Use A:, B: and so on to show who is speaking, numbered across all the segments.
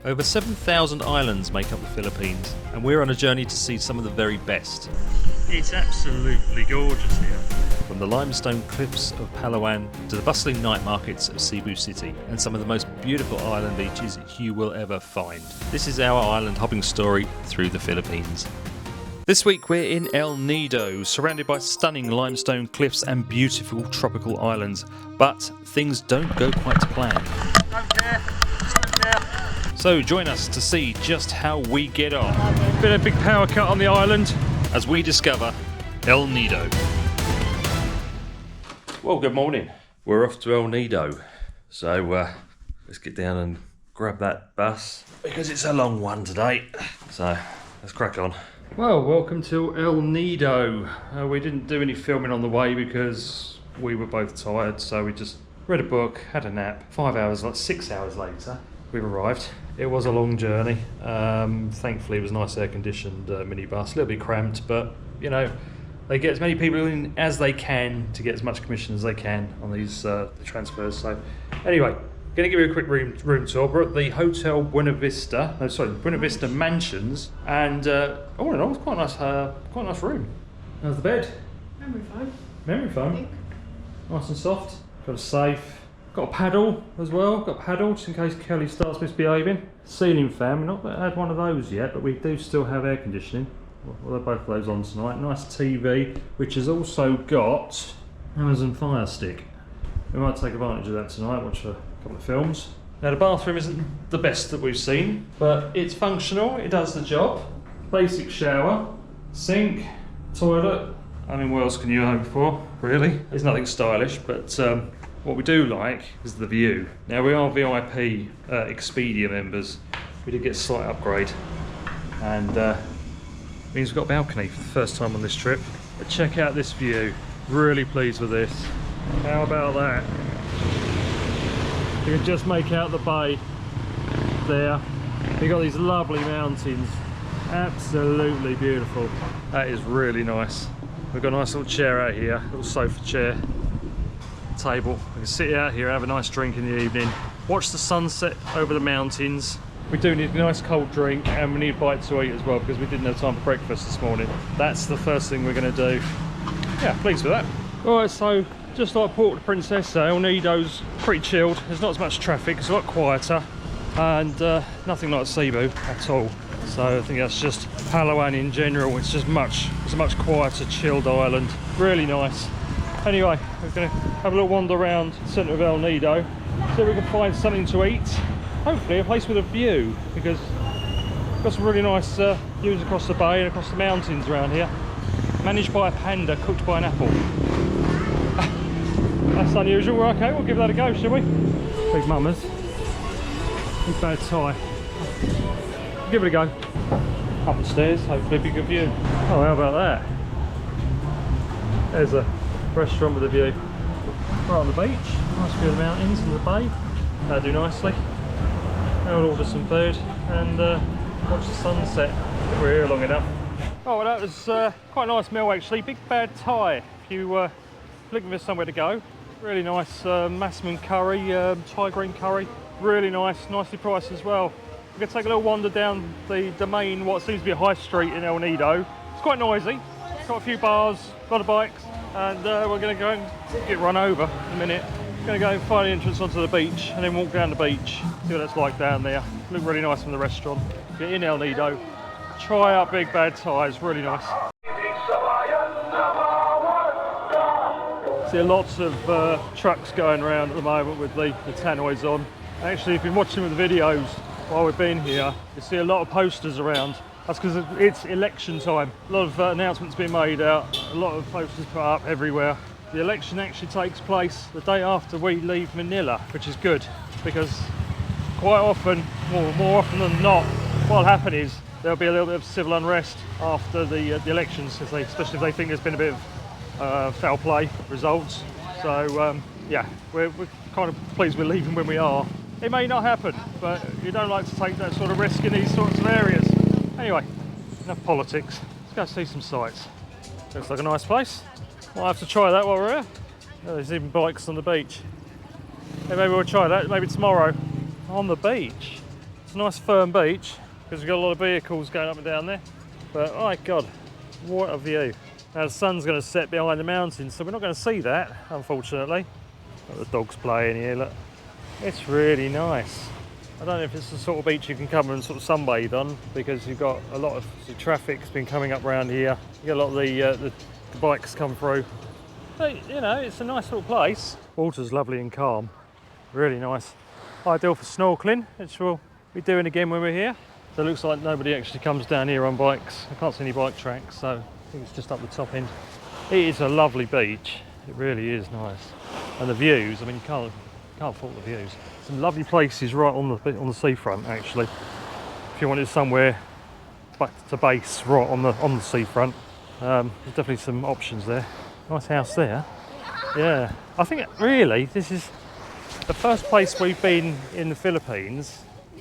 A: Over 7,000 islands make up the Philippines, and we're on a journey to see some of the very best.
B: It's absolutely gorgeous here.
A: From the limestone cliffs of Palawan to the bustling night markets of Cebu City, and some of the most beautiful island beaches you will ever find. This is our island hopping story through the Philippines. This week we're in El Nido, surrounded by stunning limestone cliffs and beautiful tropical islands, but things don't go quite to plan.
B: Don't care.
A: So join us to see just how we get on.
B: Been a big power cut on the island
A: as we discover El Nido. Well, good morning. We're off to El Nido. So let's get down and grab that bus because it's a long one today. So let's crack on.
B: Well, welcome to El Nido. We didn't do any filming on the way because we were both tired, so we just read a book, had a nap. 5 hours, like 6 hours later, we've arrived. It was a long journey. Thankfully, it was a nice air-conditioned minibus, a little bit cramped, but you know, they get as many people in as they can to get as much commission as they can on these the transfers. So, anyway, going to give you a quick room tour. We're at the Hotel Buena Vista Mansions, and all in all, it's quite a nice room. How's the bed?
C: Memory foam.
B: Memory foam.
C: I think.
B: Nice and soft. Got a safe. Got a paddle as well. Got a paddle just in case Kelly starts misbehaving. Ceiling fan. We've not had one of those yet, but we do still have air conditioning. Well, they're both of those on tonight. Nice TV, which has also got Amazon Fire Stick. We might take advantage of that tonight. Watch a couple of films. Now the bathroom isn't the best that we've seen, but it's functional. It does the job. Basic shower, sink, toilet. I mean, what else can you hope for, really? There's nothing stylish, but what we do like is the view. Now we are VIP Expedia members. We did get a slight upgrade, and means we've got a balcony for the first time on this trip. But check out this view. Really pleased with this. How about that? You can just make out the bay there. You've got these lovely mountains. Absolutely beautiful. That is really nice. We've got a nice little chair out here, little sofa chair, table. We can sit out here, have a nice drink in the evening, watch the sunset over the mountains. We do need a nice cold drink, and we need a bite to eat as well because we didn't have time for breakfast this morning. That's the first thing we're going to do. Yeah, pleased with that. Alright, so just like Port of Princess, El Nido's pretty chilled. There's not as much traffic, it's a lot quieter, and nothing like Cebu at all. So I think that's just Palawan in general. It's a much quieter, chilled island. Really nice. Anyway, we're going to have a little wander around the centre of El Nido, see if we can find something to eat. Hopefully a place with a view, because we've got some really nice views across the bay and across the mountains around here. Managed by a panda, cooked by an apple. That's unusual. Okay, we'll give that a go, shall we? Big mamas. Big bad tie. Give it a go. Up the stairs, hopefully be a good view. Oh, how about that? There's a restaurant with a view. Right on the beach. Nice view of the mountains and the bay. That'll do nicely. Now we'll order some food and watch the sunset if we're here long enough. Oh, well, that was quite a nice meal actually. Big Bad Thai. If you're looking for somewhere to go. Really nice massaman curry, Thai green curry. Really nice, nicely priced as well. We're going to take a little wander down the main, what seems to be a high street in El Nido. It's quite noisy. Got a few bars, a lot of bikes, and we're going to go and get run over in a minute. Going to go and find the entrance onto the beach and then walk down the beach, see what it's like down there. Look really nice from the restaurant. Get in El Nido, try out Big Bad Thai, it's really nice. See lots of trucks going around at the moment with the tannoys on. Actually, if you've been watching with the videos while we've been here, you see a lot of posters around. That's because it's election time. A lot of announcements being made out, a lot of posters put up everywhere. The election actually takes place the day after we leave Manila, which is good because quite often, more often than not, what'll happen is there'll be a little bit of civil unrest after the elections, especially if they think there's been a bit of foul play results. So yeah, we're kind of pleased we're leaving when we are. It may not happen, but you don't like to take that sort of risk in these sorts of areas. Anyway, enough politics. Let's go see some sights. Looks like a nice place. Might have to try that while we're here. Oh, there's even bikes on the beach. Hey, maybe we'll try that, maybe tomorrow. On the beach. It's a nice firm beach because we've got a lot of vehicles going up and down there. But my God, what a view. Now the sun's going to set behind the mountains, so we're not going to see that, unfortunately. Got the dogs playing here, look. It's really nice. I don't know if it's the sort of beach you can come and sort of sunbathe on, because you've got a lot of the traffic's been coming up around here. You get a lot of the bikes come through. But, you know, it's a nice little place. Water's lovely and calm. Really nice. Ideal for snorkeling, which we'll be doing again when we're here. So it looks like nobody actually comes down here on bikes. I can't see any bike tracks, so I think it's just up the top end. It is a lovely beach. It really is nice. And the views, I mean, you can't fault the views. Some lovely places right on the seafront, actually. If you wanted somewhere back to base right on the seafront, there's definitely some options there. Nice house there. Yeah, I think really this is the first place we've been in the Philippines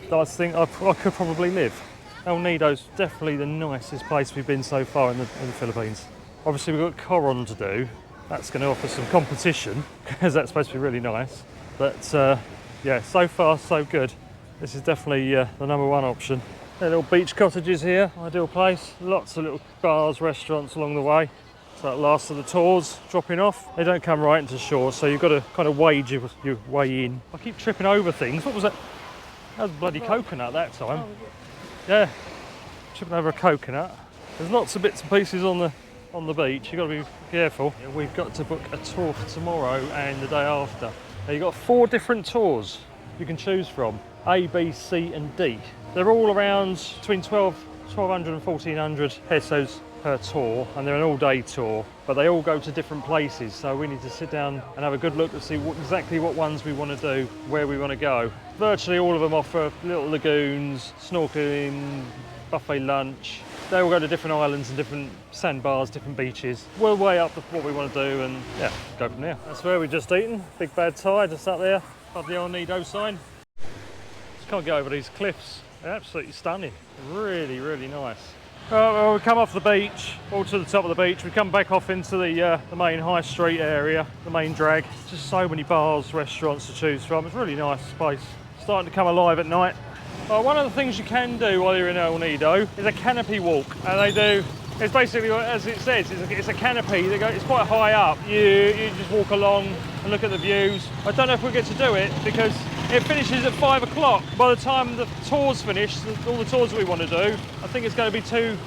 B: that I think I could probably live. El Nido's definitely the nicest place we've been so far in the Philippines. Obviously we've got Coron to do. That's going to offer some competition because that's supposed to be really nice. But yeah, so far so good. This is definitely the #1 option. There are little beach cottages here, ideal place. Lots of little bars, restaurants along the way. So that last of the tours dropping off. They don't come right into shore, so you've got to kind of wade your way in. I keep tripping over things. What was that? That was a bloody coconut that time. Yeah, tripping over a coconut. There's lots of bits and pieces on the beach. You've got to be careful. We've got to book a tour for tomorrow and the day after. Now you've got 4 different tours you can choose from. A, B, C and D. They're all around between 1,200 and 1,400 pesos per tour, and they're an all-day tour, but they all go to different places, so we need to sit down and have a good look to see exactly what ones we want to do, where we want to go. Virtually all of them offer little lagoons, snorkeling, buffet lunch. They all go to different islands and different sandbars, different beaches. We'll weigh up what we want to do and yeah, go from there. That's where we've just eaten. Big Bad Thai just up there above the El Nido sign. Just can't get over these cliffs. They're absolutely stunning. Really, really nice. Well, we come off the beach, all to the top of the beach. We come back off into the main high street area, the main drag. Just so many bars, restaurants to choose from. It's a really nice place. Starting to come alive at night. One of the things you can do while you're in El Nido is a canopy walk, and they do. It's basically, as it says, it's a canopy. It's quite high up. You just walk along and look at the views. I don't know if we'll get to do it because it finishes at 5 o'clock. By the time the tour's finished, all the tours that we want to do, I think it's going to be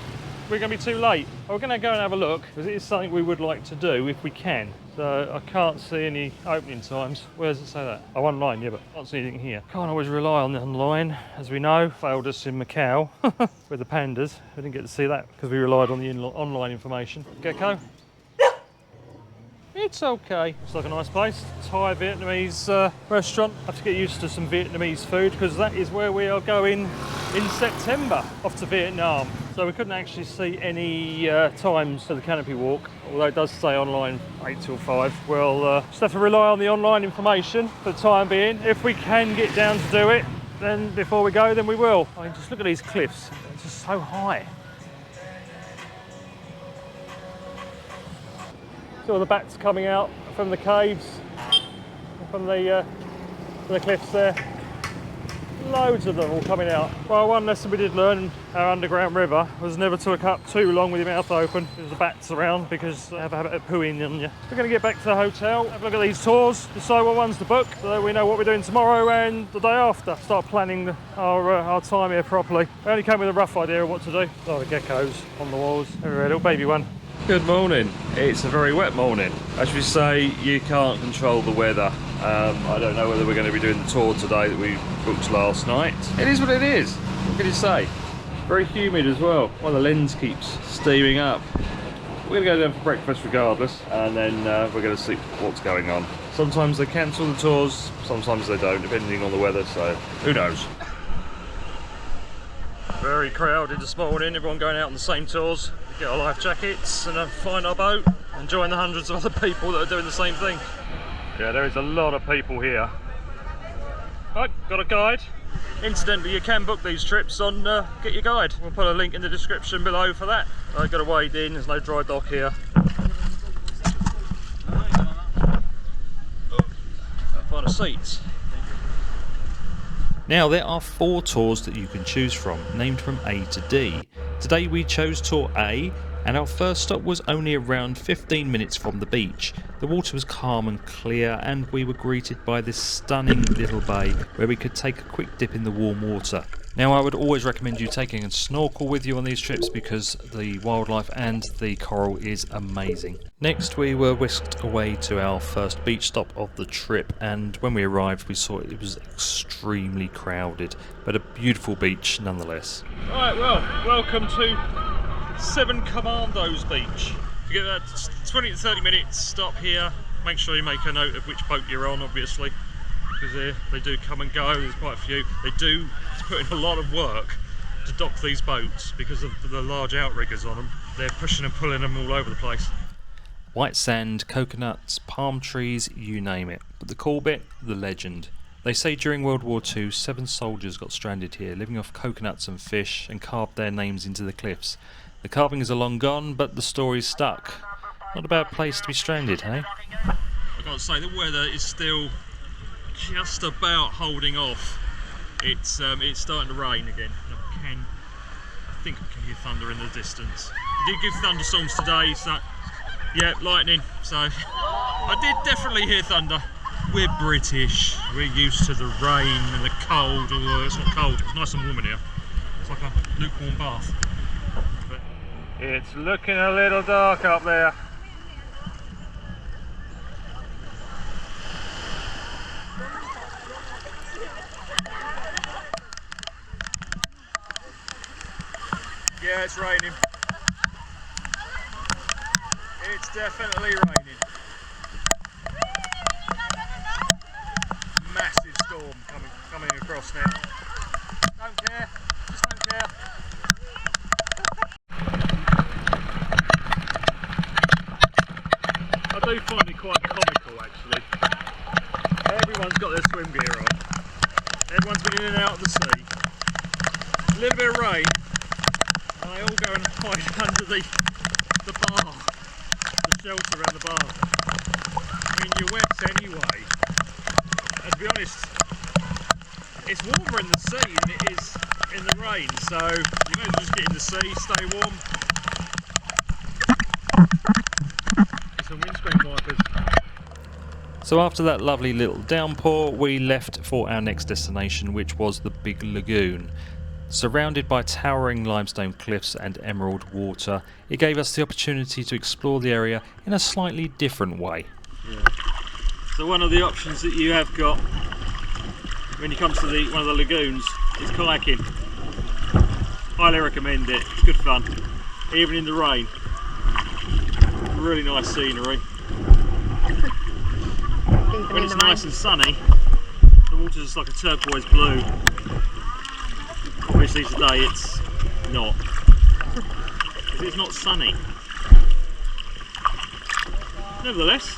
B: we're going to be too late. We're going to go and have a look because it is something we would like to do if we can. So I can't see any opening times. Where does it say that? Oh, online, yeah, but I can't see anything here. Can't always rely on the online, as we know. Failed us in Macau with the pandas. We didn't get to see that because we relied on the online information. Gecko? It's okay. It's like a nice place. Thai Vietnamese restaurant. I have to get used to some Vietnamese food because that is where we are going in September, off to Vietnam. So we couldn't actually see any times for the canopy walk, although it does say online 8 till 5. We'll just have to rely on the online information for the time being. If we can get down to do it, then before we go, then we will. I mean, just look at these cliffs. It's just so high. See all the bats coming out from the caves, from the cliffs there. Loads of them all coming out. Well, one lesson we did learn in our underground river was never to look up too long with your mouth open. There's the bats around because they have a habit of pooing on you. We're going to get back to the hotel, have a look at these tours, decide what ones to book so that we know what we're doing tomorrow and the day after. Start planning our time here properly. We only came with a rough idea of what to do. Oh, the geckos on the walls. Everywhere, little baby one.
A: Good morning. It's a very wet morning. As we say, you can't control the weather. I don't know whether we're going to be doing the tour today that we booked last night. It is what it is. What can you say? Very humid as well. Well, the lens keeps steaming up. We're going to go down for breakfast regardless, and then we're going to see what's going on. Sometimes they cancel the tours, sometimes they don't, depending on the weather, so who knows. Very crowded this morning, everyone going out on the same tours. We get our life jackets and find our boat, enjoying the hundreds of other people that are doing the same thing. Yeah, there is a lot of people here. Right, got a guide. Incidentally, you can book these trips on Get Your Guide. We'll put a link in the description below for that. I've got to wade in, there's no dry dock here. I'll find a seat. Now there are 4 tours that you can choose from, named from A to D. Today we chose Tour A, and our first stop was only around 15 minutes from the beach. The water was calm and clear, and we were greeted by this stunning little bay where we could take a quick dip in the warm water. Now I would always recommend you taking a snorkel with you on these trips because the wildlife and the coral is amazing. Next we were whisked away to our first beach stop of the trip, and when we arrived we saw it was extremely crowded, but a beautiful beach nonetheless. Alright, well, welcome to Seven Commandos Beach. You get that 20 to 30 minutes stop here. Make sure you make a note of which boat you're on, obviously, because they do come and go. There's quite a few. They do put in a lot of work to dock these boats because of the large outriggers on them. They're pushing and pulling them all over the place. White sand, coconuts, palm trees, you name it. But the cool bit, the legend. They say during World War II, 7 soldiers got stranded here, living off coconuts and fish, and carved their names into the cliffs. The carvings are long gone, but the story's stuck. Not a bad place to be stranded, hey? I've got to say, the weather is still just about holding off. It's starting to rain again. I think I can hear thunder in the distance. We did give thunderstorms today, so yeah, lightning. So I did definitely hear thunder. We're British. We're used to the rain and the cold. Although it's not cold. It's nice and warm in here. It's like a lukewarm bath. But it's looking a little dark up there. Yeah, it's raining. It's definitely raining. Massive storm coming across now. Don't care, just don't care. I do find it quite comical actually. Everyone's got their swim gear on. Everyone's been in and out of the sea. A little bit of rain. And they all go and hide under the bar, the shelter around the bar. I mean, you're wet anyway. And to be honest, it's warmer in the sea than it is in the rain, so you may as well just get in the sea, stay warm. Get some windscreen wipers. So after that lovely little downpour, we left for our next destination, which was the Big Lagoon. Surrounded by towering limestone cliffs and emerald water, it gave us the opportunity to explore the area in a slightly different way. Yeah. So one of the options that you have got when you come to one of the lagoons is kayaking. Highly recommend it, it's good fun, even in the rain. Really nice scenery. When it's nice and sunny, the water's just like a turquoise blue. Obviously today it's not, because it's not sunny. Nevertheless,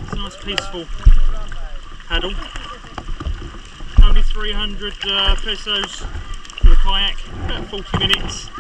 A: it's a nice peaceful paddle. Only 300 pesos for the kayak, about 40 minutes.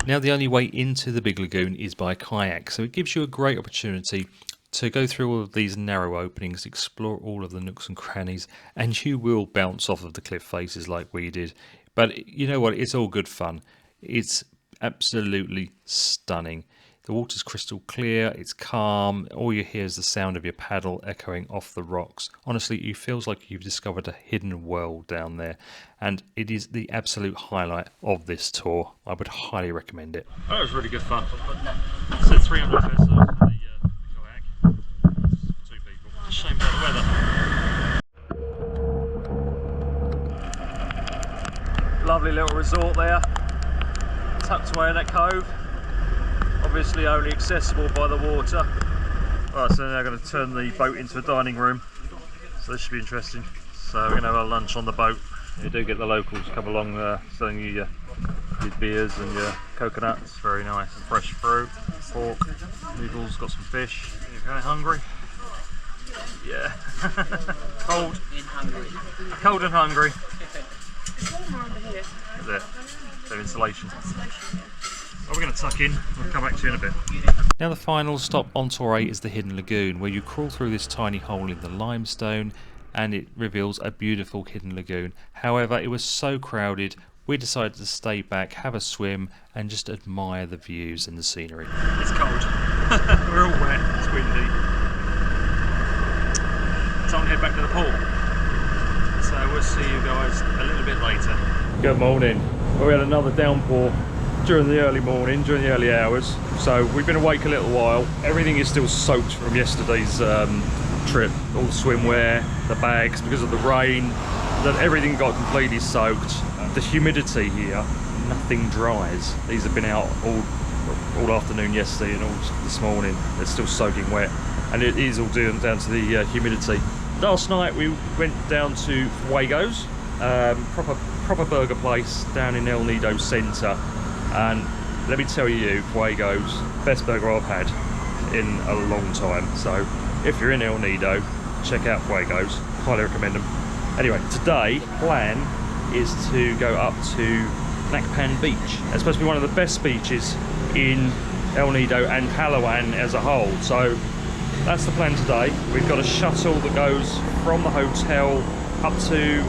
A: Now the only way into the Big Lagoon is by kayak, so it gives you a great opportunity to go through all of these narrow openings, explore all of the nooks and crannies, and you will bounce off of the cliff faces like we did. But you know what, it's all good fun. It's absolutely stunning. The water's crystal clear, it's calm, all you hear is the sound of your paddle echoing off the rocks. Honestly, it feels like you've discovered a hidden world down there, and it is the absolute highlight of this tour. I would highly recommend it. That was really good fun. It said 300 pesos for the kayak. Two people. Shame about the weather. Lovely little resort there, tucked away in that cove. Obviously only accessible by the water. Right, so now I'm going to turn the boat into a dining room, so this should be interesting. So we're going to have our lunch on the boat. You do get the locals come along selling you your beers and your coconuts. Very nice, and fresh fruit, pork, noodles, got some fish. You're going hungry? Yeah. Cold and hungry. Is it? So insulation. Well, we're going to tuck in, we'll come back to you in a bit. Now the final stop on Tour A is the Hidden Lagoon, where you crawl through this tiny hole in the limestone and it reveals a beautiful hidden lagoon. However, it was so crowded, we decided to stay back, have a swim, and just admire the views and the scenery.
B: It's cold. We're all wet, it's windy. Time to head back to the pool. So we'll see you guys a little bit later. Good morning. Well, we had another downpour during the early morning, during the early hours. So we've been awake a little while. Everything is still soaked from yesterday's trip. All the swimwear, the bags, because of the rain, that everything got completely soaked. The humidity here, nothing dries. These have been out all afternoon yesterday and all this morning. They're still soaking wet, and it is all down to the humidity. Last night we went down to Fuego's, proper burger place down in El Nido Centre, and let me tell you, Fuego's best burger I've had in a long time. So if you're in El Nido, check out Fuego's. Highly recommend them. Anyway, today plan is to go up to Nacpan Beach. It's supposed to be one of the best beaches in El Nido and Palawan as a whole. So that's the plan today. We've got a shuttle that goes from the hotel up to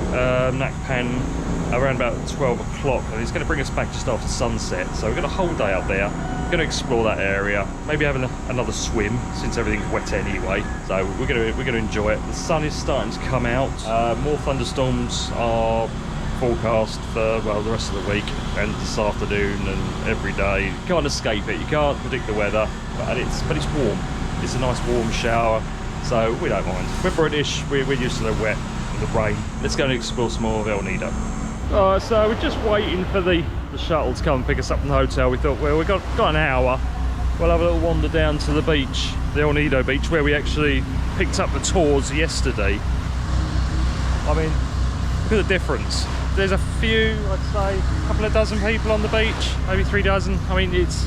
B: Nacpan around about 12 o'clock, and it's going to bring us back just after sunset. So we've got a whole day up there. We're going to explore that area, maybe have another swim since everything's wet anyway. So we're going to enjoy it. The sun is starting to come out. More thunderstorms are forecast for, well, the rest of the week and this afternoon and every day. You can't escape it. You can't predict the weather, but it's warm. It's a nice warm shower, so we don't mind. We're British. We're used to the wet and the rain. Let's go and explore some more of El Nido. Alright, so we're just waiting for the shuttle to come and pick us up from the hotel. We thought, well, we've got an hour. We'll have a little wander down to the beach, the El Nido beach, where we actually picked up the tours yesterday. I mean, look at the difference. There's a few, I'd say, a couple of dozen people on the beach, maybe 3 dozen. I mean, it's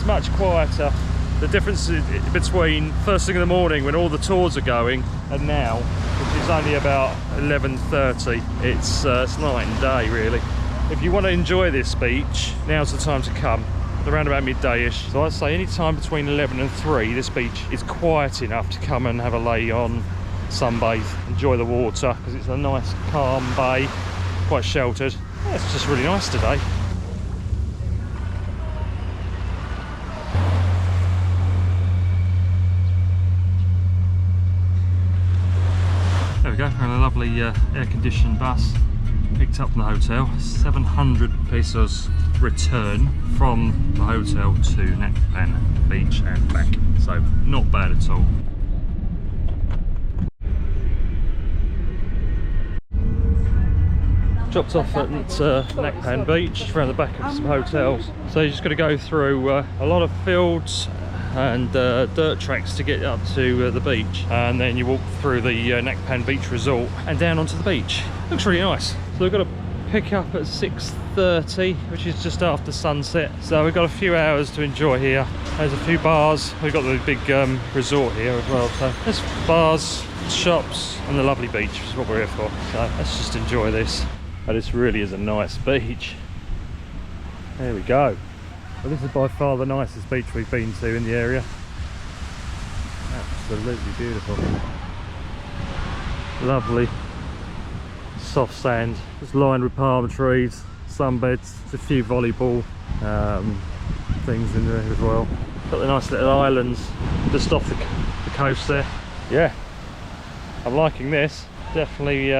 B: much quieter. The difference between first thing in the morning when all the tours are going and now, which is only about 11:30, it's night and day really. If you want to enjoy this beach, now's the time to come, around about midday-ish. So I'd say any time between 11 and 3, this beach is quiet enough to come and have a lay on, sunbathe, enjoy the water, because it's a nice calm bay, quite sheltered. Yeah, it's just really nice today. There we go, we're on a lovely air-conditioned bus, picked up from the hotel. 700 pesos return from the hotel to Nacpan Beach and back, so not bad at all. Dropped off at Nacpan Beach, around the back of some hotels. So you just got to go through a lot of fields and dirt tracks to get up to the beach, and then you walk through the Nacpan Beach Resort and down onto the beach. Looks really nice. So we've got to pick up at 6:30, which is just after sunset. So we've got a few hours to enjoy here. There's a few bars. We've got the big resort here as well. So there's bars, shops, and the lovely beach, which is what we're here for. So let's just enjoy this. Oh, this really is a nice beach. There we go. Well, this is by far the nicest beach we've been to in the area. Absolutely beautiful. Lovely soft sand, just lined with palm trees, sunbeds, a few volleyball things in there as well. Got the nice little islands just off the coast there. Yeah, I'm liking this. Definitely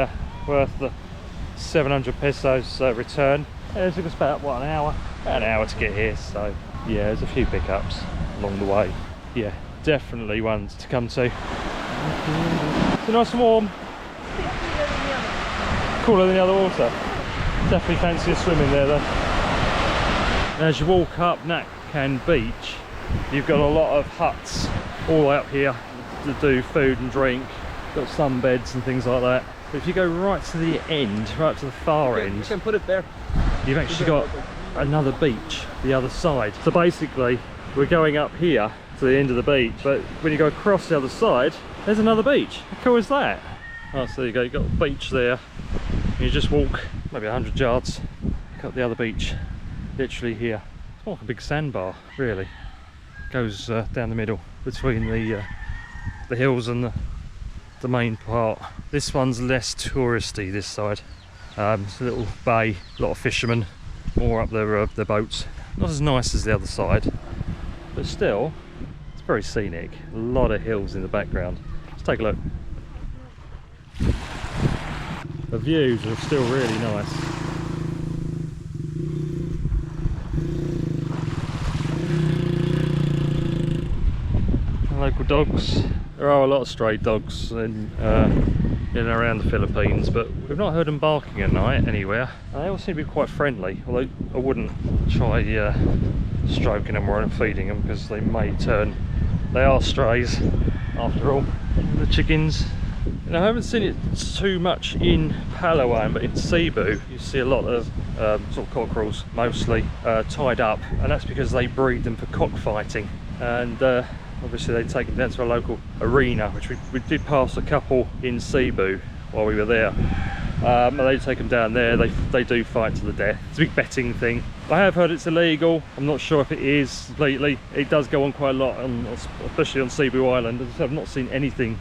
B: worth the 700 pesos return. It took us about, what, about an hour to get here, so yeah, there's a few pickups along the way. Yeah, definitely ones to come to. It's nice and warm. Cooler than the other water. Definitely fancy a swim in there though. And as you walk up Nacpan Beach, you've got a lot of huts all the way up here to do food and drink. Got sunbeds and things like that. But if you go right to the end, right to the far end,
C: you can put it there.
B: You've actually got another beach the other side. So basically we're going up here to the end of the beach, but when you go across the other side, there's another beach. How cool is that? Oh, so there you go, you've got a beach there. You just walk maybe 100 yards, got the other beach literally here. It's more like a big sandbar really. Goes down the middle between the hills and the main part. This one's less touristy, this side. It's a little bay, a lot of fishermen, more up their boats. Not as nice as the other side, but still, it's very scenic. A lot of hills in the background. Let's take a look. The views are still really nice. Local dogs. There are a lot of stray dogs in and around the Philippines, but we've not heard them barking at night anywhere. They all seem to be quite friendly, although I wouldn't try stroking them or feeding them, because they may turn. They are strays after all. The chickens. And I haven't seen it too much in Palawan, but in Cebu you see a lot of sort of cockerels, mostly tied up, and that's because they breed them for cockfighting. And obviously they take them down to a local arena, which we did pass a couple in Cebu while we were there. And they take them down there, they do fight to the death. It's a big betting thing. I have heard it's illegal. I'm not sure if it is completely. It does go on quite a lot, especially on Cebu Island. As I said, I've not seen anything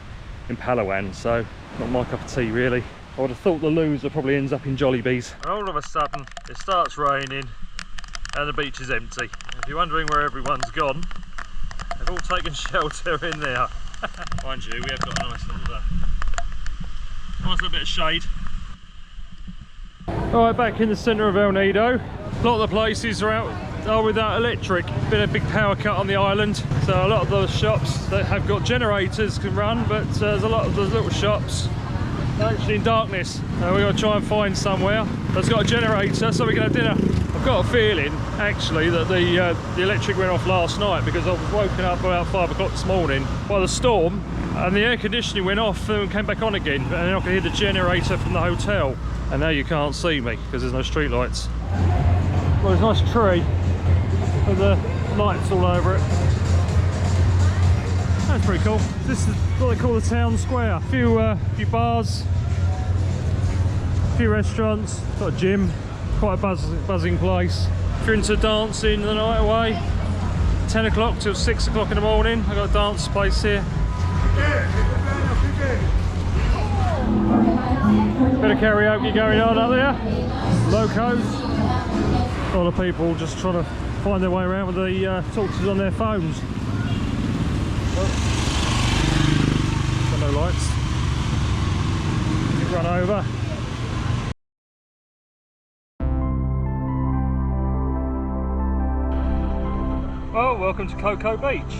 B: in Palawan, so not my cup of tea really. I would have thought the loser probably ends up in Jollibees. All of a sudden it starts raining and the beach is empty. If you're wondering where everyone's gone, they've all taken shelter in there. Mind you, we have got a nice little bit of shade. Alright, back in the centre of El Nido. A lot of the places are without electric. Been a big power cut on the island, so a lot of those shops that have got generators can run, but there's a lot of those little shops actually in darkness. We've got to try and find somewhere that's got a generator so we can have dinner. I've got a feeling actually that the electric went off last night, because I was woken up about 5 o'clock this morning by the storm, and the air conditioning went off and came back on again, and then I could hear the generator from the hotel, and now you can't see me because there's no street lights. Well, there's a nice tree with the lights all over it. That's pretty cool. This is what they call the town square. A few bars, a few restaurants, got a gym, quite a buzzing place. If you're into dancing the night away, 10 o'clock till 6 o'clock in the morning, I've got a dance place here. Bit of karaoke going on up there. Locos. A lot of people just trying to find their way around with the torches on their phones. Got no lights. Run over. Well, welcome to Klook Beach.